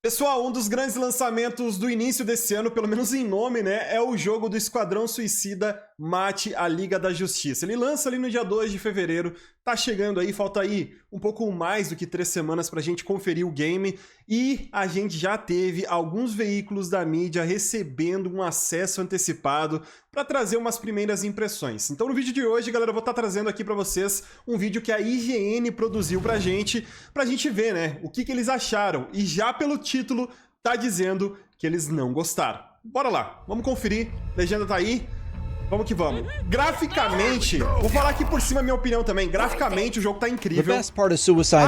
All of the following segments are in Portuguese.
Pessoal, um dos grandes lançamentos do início desse ano, pelo menos em nome, né, é o jogo do Esquadrão Suicida Mate a Liga da Justiça. Ele lança ali no dia 2 de fevereiro, tá chegando aí, falta aí um pouco mais do que 3 semanas pra gente conferir o game, e a gente já teve alguns veículos da mídia recebendo um acesso antecipado para trazer umas primeiras impressões. Então no vídeo de hoje, galera, eu vou estar trazendo aqui pra vocês um vídeo que a IGN produziu pra gente ver, né, o que eles acharam, e já pelo título tá dizendo que eles não gostaram. Bora lá, vamos conferir, a legenda tá aí. Vamos que vamos. Graficamente, vou falar aqui por cima a minha opinião também. Graficamente, o jogo tá incrível. As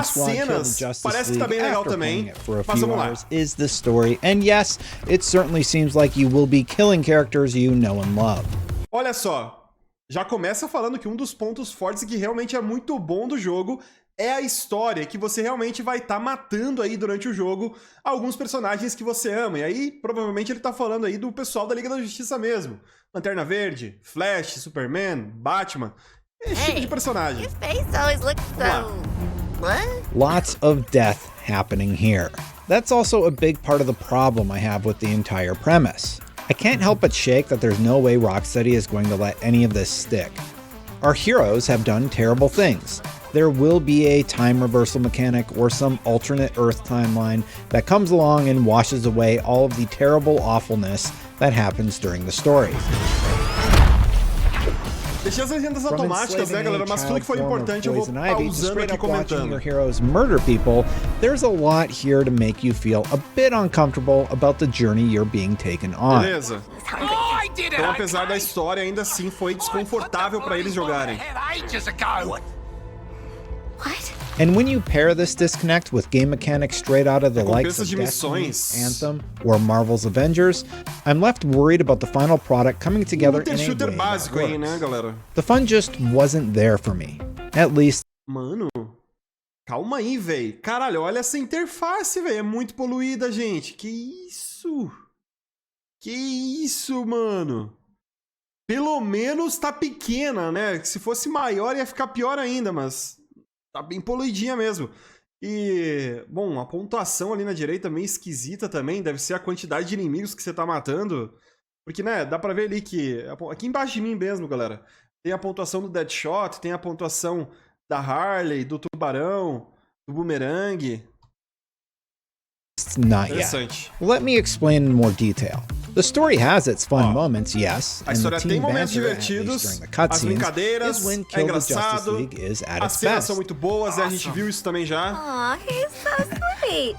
cenas parece que tá bem legal também. Mas vamos lá. Is the story, and yes, it certainly seems like you will be killing characters you know and love. Olha só, já começa falando que um dos pontos fortes que realmente é muito bom do jogo é a história, que você realmente vai estar matando aí durante o jogo alguns personagens que você ama. E aí, provavelmente ele tá falando aí do pessoal da Liga da Justiça mesmo. Lanterna Verde, Flash, Superman, Batman, esse tipo de personagem. Your face always looks so... What? Lots of death happening here. That's also a big part of the problem I have with the entire premise. I can't help but shake that there's no way Rocksteady is going to let any of this stick. Our heroes have done terrible things. There will be a time reversal mechanic or some alternate Earth timeline that comes along and washes away all of the terrible awfulness that happens during the story. Deixei as legendas automáticas, né, galera? Mas tudo que for importante eu vou pausando aqui comentando. Your heroes murder people. There's a lot here to make you feel a bit uncomfortable about the journey you're being taken on. Beleza. Então, apesar da história, ainda assim foi desconfortável para eles jogarem. What? And when you pair this disconnect with game mechanics straight out of the likes of de Destiny, missões. Anthem, or Marvel's Avengers, I'm left worried about the final product coming together in a way that básico aí, né, works. galera? The fun just wasn't there for me. At least. Mano, calma aí, véi. Caralho, olha essa interface, véi. É muito poluída, gente. Que isso? Que isso, mano? Pelo menos tá pequena, né? Se fosse maior ia ficar pior ainda, mas tá bem poluidinha mesmo. E, bom, a pontuação ali na direita meio esquisita também. Deve ser a quantidade de inimigos que você tá matando. Porque, né, dá pra ver ali que... Aqui embaixo de mim mesmo, galera. Tem a pontuação do Deadshot, tem a pontuação da Harley, do Tubarão, do Boomerang. Not yet. Let me explain in more detail. The story has its fun moments, yes, a and the história tem team momentos banter, at least divertidos, during the as cutscenes, brincadeiras, is when é Kill the Justice engraçado, League is at as its cenas best. são muito boas, a gente viu isso também já. Aw, he's so sweet.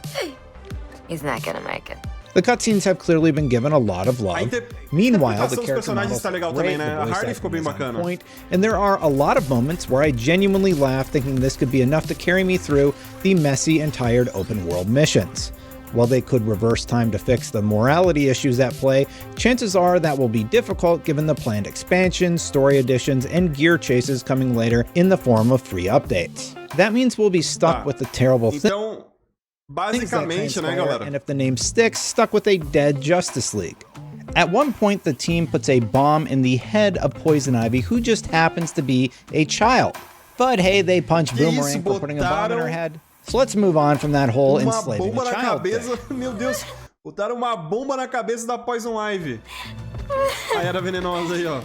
He's not gonna make it. The cutscenes have clearly been given a lot of love. Meanwhile, the character models tá legal também, né? A Harley ficou bem bacana. Point, and there are a lot of moments where I genuinely laugh thinking this could be enough to carry me through the messy and tired open world missions. While they could reverse time to fix the morality issues at play, chances are that will be difficult given the planned expansions, story additions, and gear chases coming later in the form of free updates. That means we'll be stuck with the terrible então, basicamente, né, galera? And if the name sticks, stuck with a dead Justice League. At one point, the team puts a bomb in the head of Poison Ivy, who just happens to be a child. But hey, they punch Boomerang for putting a bomb in her head. So let's move on from that whole enslaving a child thing. Meu Deus, botaram uma bomba na cabeça da Poison Ivy. A era venenosa aí, ó.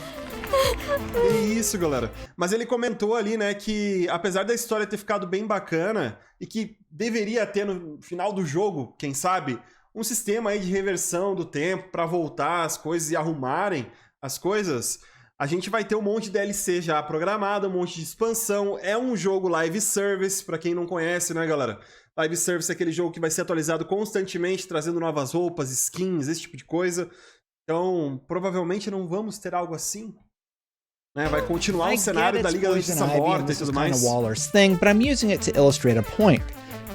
Que isso, galera. Mas ele comentou ali, né, que apesar da história ter ficado bem bacana e que deveria ter no final do jogo, quem sabe, um sistema aí de reversão do tempo pra voltar as coisas e arrumarem as coisas, a gente vai ter um monte de DLC já programado, um monte de expansão. É um jogo live service, pra quem não conhece, né, galera? Live service é aquele jogo que vai ser atualizado constantemente, trazendo novas roupas, skins, esse tipo de coisa. Então, provavelmente não vamos ter algo assim. Né? Vai continuar o cenário da Liga da Justiça morta e tudo mais. Waller's thing, but I'm using it to illustrate a point.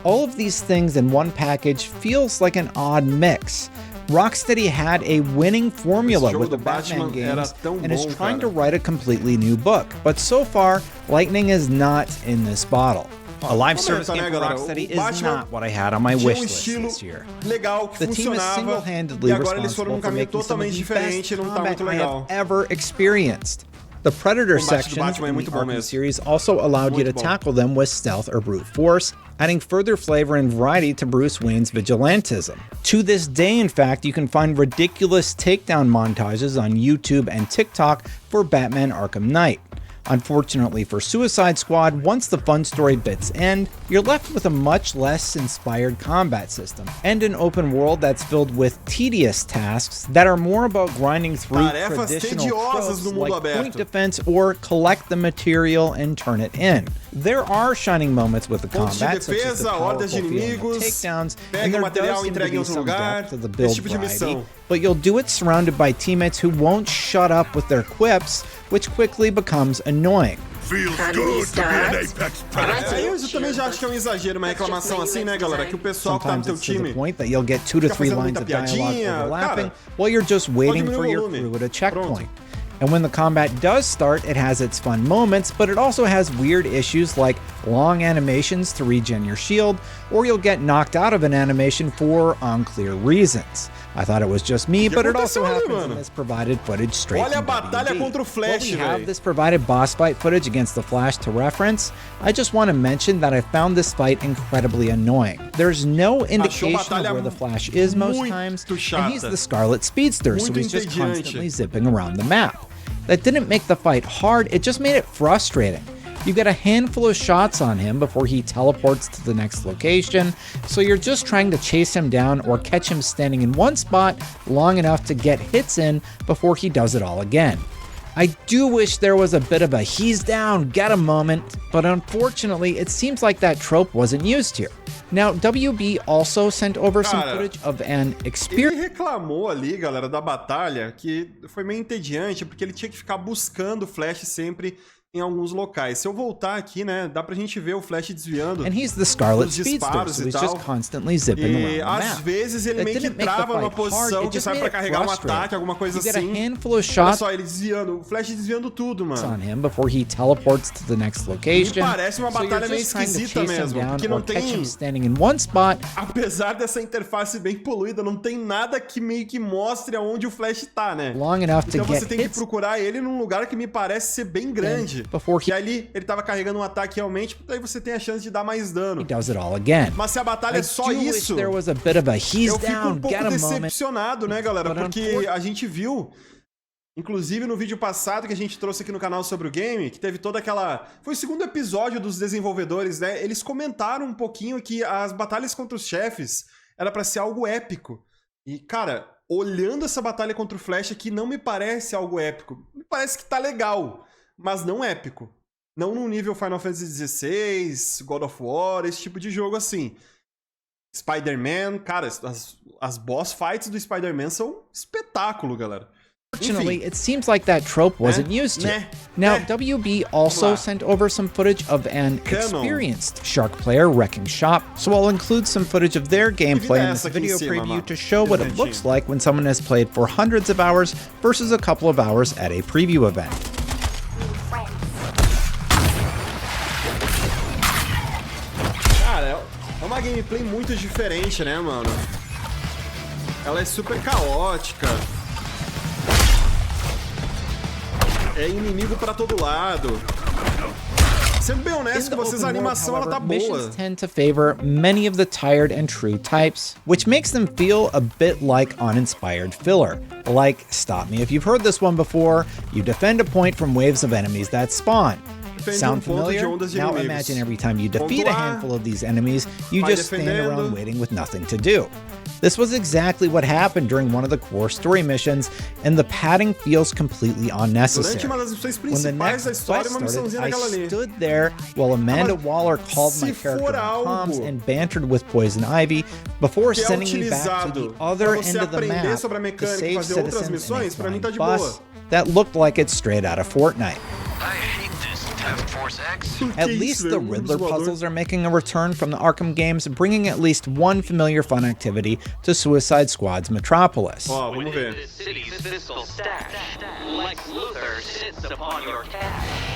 All of these things in one package feels like an odd mix. Rocksteady had a winning formula with the Batman games and is trying to write a completely new book, but so far, lightning is not in this bottle. A live service game for Rocksteady is not what I had on my wish list this year. The team is single-handedly responsible for making some of the best combat I have ever experienced. The Predator O combate do sections Batman é in muito the bom Arkham mesmo. series also allowed you to Muito bom. tackle them with stealth or brute force, adding further flavor and variety to Bruce Wayne's vigilantism. To this day, in fact, you can find ridiculous takedown montages on YouTube and TikTok for Batman Arkham Knight. Unfortunately for Suicide Squad, once the fun story bits end, you're left with a much less inspired combat system, and an open world that's filled with tedious tasks that are more about grinding through Tarefas traditional tediosas tropes no mundo like point aberto. defense or collect the material and turn it in. There are shining moments with the Pontos de combat, such as the defesa, hordas de powerful feeling of inimigos, takedowns, pega and o there material does e seem to entrega em be outro some lugar, depth to the esse build tipo de variety, missão. but you'll do it surrounded by teammates who won't shut up with their quips, which quickly becomes annoying. Feels How do good these to be an stars? apex Am I predator. Aí eu também já acho que é um exagero, uma reclamação assim, né, galera? Que o pessoal que tá no Sometimes teu it's to the time point that you'll get 2 to fica 3 fazendo lines muita of dialogue piadinha, overlapping cara, while you're just waiting diminuir for o your volume. crew at a checkpoint. Pronto. And when the combat does start, it has its fun moments, but it also has weird issues like long animations to regen your shield, or you'll get knocked out of an animation for unclear reasons. I thought it was just me, but it also aconteceu ali, happens mano? in this provided footage straight Olha a from batalha WB. contra o Flash, While we have véi. this provided boss fight footage against the Flash to reference, I just want to mention that I found this fight incredibly annoying. There's no indication of batalha where the Flash is most muito times, and he's chata. the Scarlet Speedster, so Muito he's just entediante. constantly zipping around the map. That didn't make the fight hard, it just made it frustrating. You get a handful of shots on him before he teleports to the next location, so you're just trying to chase him down or catch him standing in one spot long enough to get hits in before he does it all again. I do wish there was a bit of a he's down, get him moment, but unfortunately it seems like that trope wasn't used here. Now, WB also sent over some Cara, footage of an Ele experience. reclamou ali, galera, da batalha, que foi meio entediante, porque ele tinha que ficar buscando o Flash sempre em alguns locais. Se eu voltar aqui, né, dá pra gente ver o Flash desviando. And he's the Scarlet Os Speedster, disparos so e he's tal. just constantly zipping E around the às map. vezes ele That meio que didn't make the trava numa fight hard, posição it que just sai made pra it carregar um frustrating. ataque, alguma coisa You get a assim. handful of Olha shots só, ele desviando, o Flash desviando tudo, mano. on him before he teleports to the next location. Me parece uma so you're batalha meio just trying to esquisita chase him mesmo, down porque or não catch tem- him standing in one spot. Apesar dessa interface bem poluída, não tem nada que meio que mostre aonde o Flash tá, né? Long enough to Então você get tem que hits procurar ele num lugar que me parece ser bem grande. before Que ali ele tava carregando um ataque realmente, daí você tem a chance de dar mais dano. he does it all again. Mas se a batalha I é só do wish isso, there was a bit of a he's eu fico down, um pouco get him moment. decepcionado, né, galera? But Porque a gente viu, inclusive no vídeo passado que a gente trouxe aqui no canal sobre o game, que teve toda aquela... Foi o segundo episódio dos desenvolvedores, né? Eles comentaram um pouquinho que as batalhas contra os chefes era pra ser algo épico. E, cara, olhando essa batalha contra o Flash aqui, não me parece algo épico. Me parece que tá legal, mas não épico. Não no nível Final Fantasy XVI, God of War, esse tipo de jogo assim. Spider-Man, cara, as boss fights do Spider-Man são espetáculo, galera. Unfortunately, Enfim, it seems like that trope wasn't used here. Now, WB also sent over some footage of an Canon. experienced Shark player wrecking shop, so I'll include some footage of their gameplay in this essa aqui em video cima, preview mano. to show what it Desentinho. looks like when someone has played for hundreds of hours versus a couple of hours at a preview event. Cara, é uma gameplay muito diferente, né, mano? Ela é super caótica. É inimigo pra todo lado. Sendo bem honesto In com the vocês, open a world, animação ela however, tá boa. missions tend to favor many of the tired and true types, which makes them feel a bit like uninspired filler. Like, stop me if you've heard this one before, you defend a point from waves of enemies that spawn. Defende Sound ponto de familiar? ondas de Now inimigos. imagine every time you defeat Ponto a A, handful of these enemies, you vai just stand defendendo. around waiting with nothing to do. This was exactly what happened during one of the core story missions, and the padding feels completely unnecessary. Durante uma das missões When the principais next da história, quest uma started, missãozinha I daquela ali. stood there while Amanda mas Waller called my se character for on comms algo and bantered with Poison Ivy before que é sending me back to the utilizado other pra você end of the aprender map sobre a to mecânica e save fazer outras citizens in missões, a pra mim tá de flying boa. bus that looked like it's straight out of Fortnite. I hate this tough At least the Riddler puzzles are making a return from the Arkham games, bringing at least one familiar fun activity to Suicide Squad's Metropolis. Ó, vamos ver.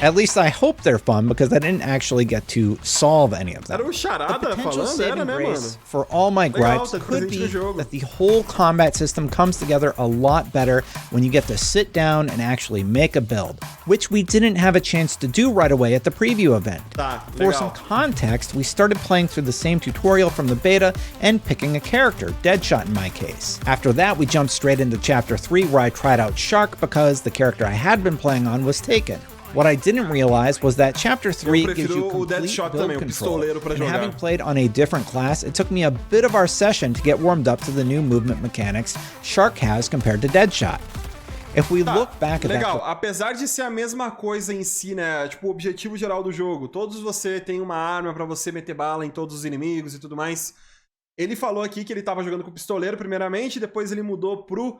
At least I hope they're fun, because I didn't actually get to solve any of them. Era o Charada falando, era, né, mano? For all my gripes tá could presente be no jogo. that the whole combat system comes together a lot better when you get to sit down and actually make a build, which we didn't have a chance to do right away at the preview event. Tá, For legal. some context, we started playing through the same tutorial from the beta and picking a character, Deadshot in my case. After that, we jumped straight into Chapter 3 where I tried out Shark because the character I had been playing on was taken. What I didn't realize was that Chapter 3 gives you complete build control, and having played on a different class, it took me a bit of our session to get warmed up to the new movement mechanics Shark has compared to Deadshot. If we look back at legal. that... Apesar de ser a mesma coisa em si, né? Tipo, o objetivo geral do jogo. Todos você tem uma arma pra você meter bala em todos os inimigos e tudo mais. Ele falou aqui que ele tava jogando com o pistoleiro primeiramente, depois ele mudou pro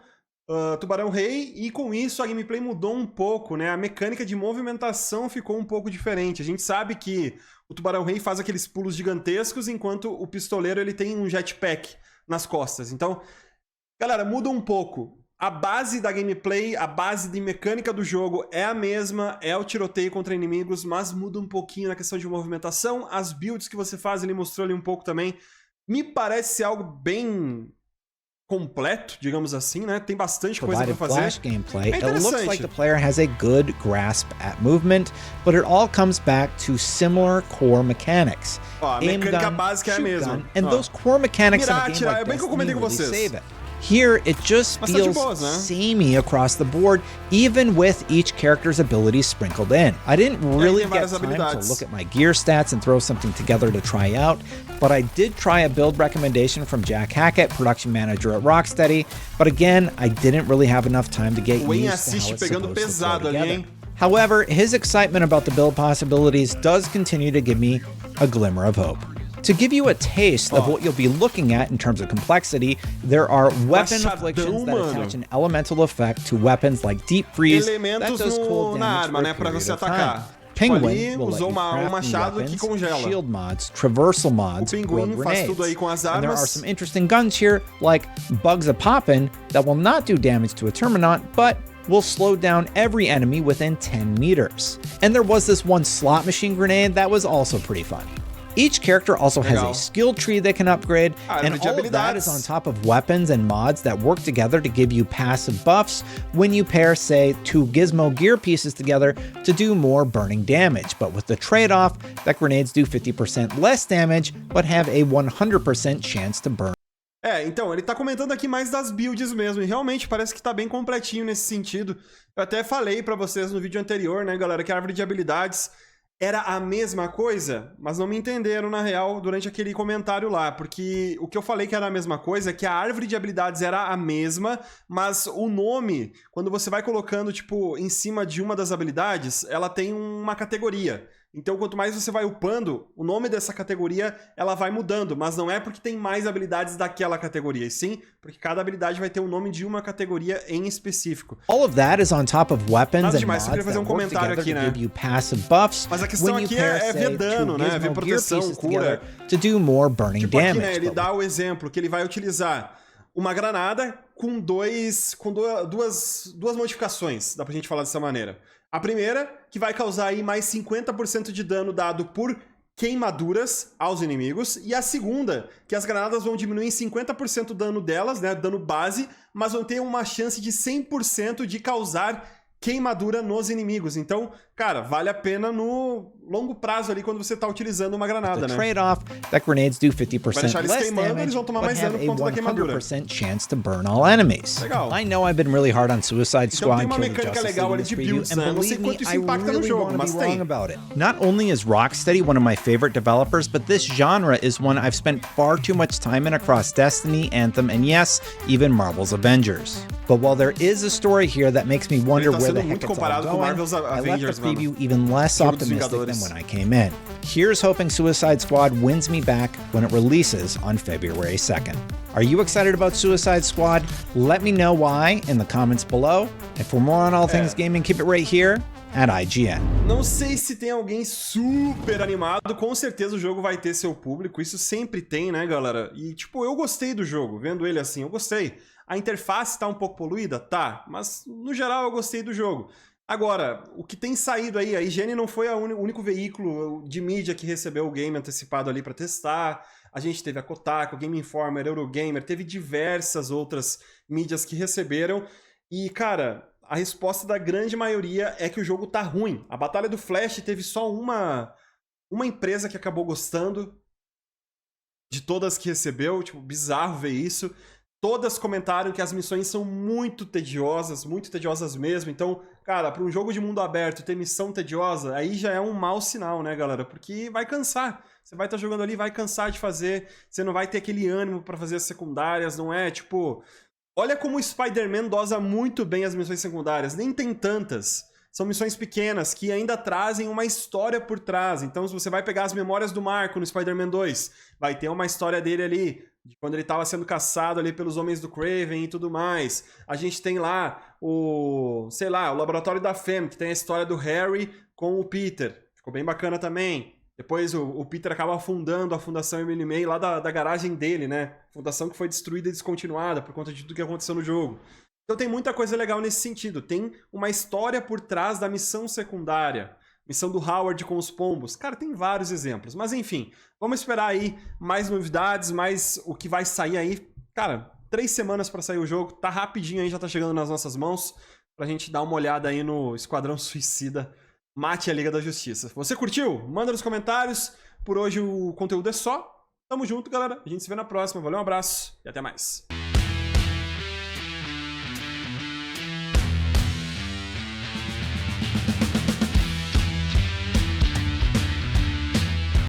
Tubarão Rei, e com isso a gameplay mudou um pouco, né? A mecânica de movimentação ficou um pouco diferente. A gente sabe que o Tubarão Rei faz aqueles pulos gigantescos, enquanto o pistoleiro ele tem um jetpack nas costas. Então, galera, muda um pouco. A base da gameplay, a base de mecânica do jogo é a mesma, é o tiroteio contra inimigos, mas muda um pouquinho na questão de movimentação. As builds que você faz, ele mostrou ali um pouco também. Me parece ser algo bem completo, digamos assim, né? Tem bastante coisa pra fazer. Flash gameplay, it looks like the player has a good grasp at movement, but it all comes back to similar core mechanics. Ó, a mecânica básica é a mesma. And those core mechanics in a game Mirar, like é bem que eu comentei com vocês. save it. Here, it just feels samey across the board, even with each character's abilities sprinkled in. I didn't really get time to look at my gear stats and throw something together to try out, but I did try a build recommendation from Jack Hackett, production manager at Rocksteady, but again, I didn't really have enough time to get used to how it's supposed to flow together. However, his excitement about the build possibilities does continue to give me a glimmer of hope. To give you a taste of what you'll be looking at in terms of complexity, there are weapon afflictions that attach an elemental effect to weapons like Deep Freeze that does cold damage for a period of time. Penguin will let you craft new weapons, shield mods, traversal mods, or grenades. And there are some interesting guns here, like Bugs A-Poppin' that will not do damage to a Terminaut, but will slow down every enemy within 10 meters. And there was this one slot machine grenade that was also pretty fun. Each character also has a skill tree they can upgrade, and all of that is on top of weapons and mods that work together to give you passive buffs when you pair, say, two gizmo gear pieces together to do more burning damage, but with the trade-off that grenades do 50% less damage, but have a 100% chance to burn. É, então, ele tá comentando aqui mais das builds mesmo, e realmente parece que tá bem completinho nesse sentido. Eu até falei pra vocês no vídeo anterior, né, galera, que a árvore de habilidades era a mesma coisa, mas não me entenderam, na real, durante aquele comentário lá, porque o que eu falei que era a mesma coisa é que a árvore de habilidades era a mesma, mas o nome, quando você vai colocando, tipo, em cima de uma das habilidades, ela tem uma categoria. Então, quanto mais você vai upando, o nome dessa categoria, ela vai mudando, mas não é porque tem mais habilidades daquela categoria, e sim porque cada habilidade vai ter o nome de uma categoria em específico. All of that is on top of weapons and mods fazer um comentário aqui, né? Give you passive buffs. Mas a questão aqui é ver dano, né? Ver proteção, cura. To do more burning tipo damage. Aqui, né? Ele dá o exemplo que ele vai utilizar uma granada com duas modificações, dá pra gente falar dessa maneira. A primeira, que vai causar aí mais 50% de dano dado por queimaduras aos inimigos. E a segunda, que as granadas vão diminuir em 50% o dano delas, né, dano base, mas vão ter uma chance de 100% de causar queimadura nos inimigos. Então, cara, vale a pena no longo prazo ali quando você tá utilizando uma granada, né? Trade-off that grenades do 50% less damage, eles vão tomar mais but have dano por a conta da queimadura. 100% chance to burn all enemies. Legal. I know I've been really hard on Suicide Squad, tem uma mecânica legal ali de builds, né? Não sei quanto isso impacta no jogo, mas tem. Not only is Rocksteady one of my favorite developers, but this genre is one I've spent far too much time in across Destiny, Anthem, and yes, even Marvel's Avengers. But while there is a story here that makes me wonder where the heck it's all going, I left the preview even less optimistic than when I came in. Here's hoping Suicide Squad wins me back when it releases on February 2nd. Are you excited about Suicide Squad? Let me know why in the comments below. And for more on all things gaming, keep it right here at IGN. Não sei se tem alguém super animado, com certeza o jogo vai ter seu público, isso sempre tem, né, galera? E, tipo, eu gostei do jogo, vendo ele assim, eu gostei. A interface tá um pouco poluída? Tá, mas no geral eu gostei do jogo. Agora, o que tem saído aí, a IGN não foi o único veículo de mídia que recebeu o game antecipado ali pra testar. A gente teve a Kotaku, Game Informer, Eurogamer, teve diversas outras mídias que receberam. E, cara, a resposta da grande maioria é que o jogo tá ruim. A Batalha do Flash teve só uma empresa que acabou gostando de todas que recebeu. Tipo, bizarro ver isso. Todas comentaram que as missões são muito tediosas mesmo. Então, cara, para um jogo de mundo aberto ter missão tediosa, aí já é um mau sinal, né, galera? Porque vai cansar. Você vai estar jogando ali, vai cansar de fazer, você não vai ter aquele ânimo para fazer as secundárias, não é? Tipo, olha como o Spider-Man dosa muito bem as missões secundárias. Nem tem tantas. São missões pequenas que ainda trazem uma história por trás. Então, se você vai pegar as memórias do Marco no Spider-Man 2, vai ter uma história dele ali, de quando ele estava sendo caçado ali pelos homens do Kraven e tudo mais. A gente tem lá o Laboratório da Femme, que tem a história do Harry com o Peter. Ficou bem bacana também. Depois o Peter acaba afundando a Fundação Emily May lá da garagem dele, né? Fundação que foi destruída e descontinuada por conta de tudo que aconteceu no jogo. Então tem muita coisa legal nesse sentido. Tem uma história por trás da missão secundária. Missão do Howard com os pombos. Cara, tem vários exemplos. Mas enfim, vamos esperar aí mais novidades, mais o que vai sair aí. Cara, 3 semanas pra sair o jogo. Tá rapidinho aí, já tá chegando nas nossas mãos. Pra gente dar uma olhada aí no Esquadrão Suicida. Mate a Liga da Justiça. Você curtiu? Manda nos comentários. Por hoje o conteúdo é só. Tamo junto, galera. A gente se vê na próxima. Valeu, um abraço e até mais.